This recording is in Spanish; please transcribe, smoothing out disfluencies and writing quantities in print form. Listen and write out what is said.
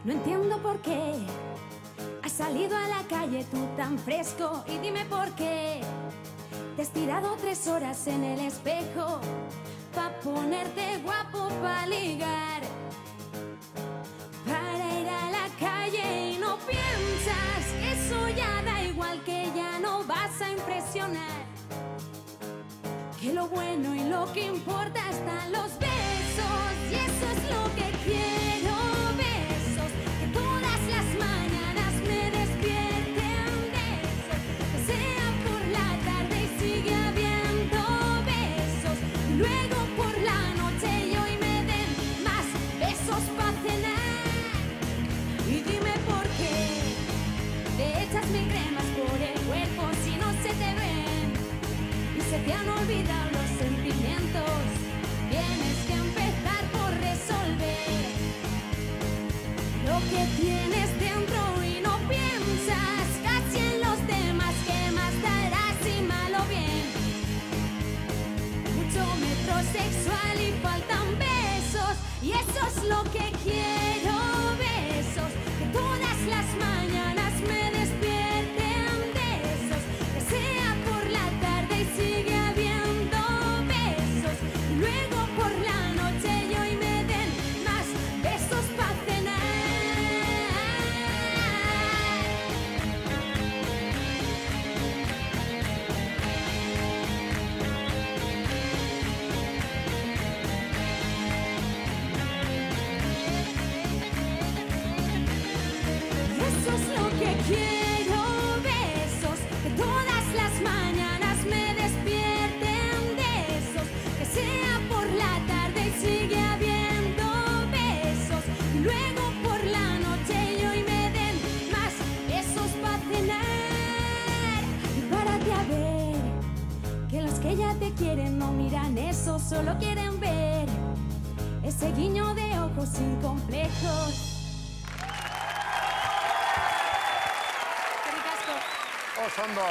No entiendo por qué has salido a la calle tú tan fresco, y dime por qué te has tirado 3 horas en el espejo pa' ponerte guapo, pa' ligar, para ir a la calle. Y no piensas que eso ya da igual, que ya no vas a impresionar, que lo bueno y lo que importa están los besos, y eso es lo que quiero. Besos que todas las mañanas me despierten, besos que sea por la tarde y sigue habiendo besos, y luego por la noche y hoy me den más besos pa' cenar. Y dime por qué te echas mil cremas por el cuerpo si no se te ven y se te han olvidado los sentimientos. Tienes que empezar por resolver lo que tienes dentro y no piensas casi en los demás. ¿Qué más dará si mal o bien? Mucho metrosexual y faltan besos, y eso es lo que quiero. Besos que todas las mañanas me despierten, besos que sea por la tarde y sigue habiendo besos, y luego por la noche y hoy me den más besos pa' cenar. Y eso es lo que quiero. Besos que todas las mañanas me despierten, besos que sea por la tarde y sigue habiendo besos, y luego por la noche y hoy me den más besos pa' cenar. Y párate a ver que los que ya te quieren no miran eso, solo quieren ver ese guiño de ojos sin complejos. Oso Ondo.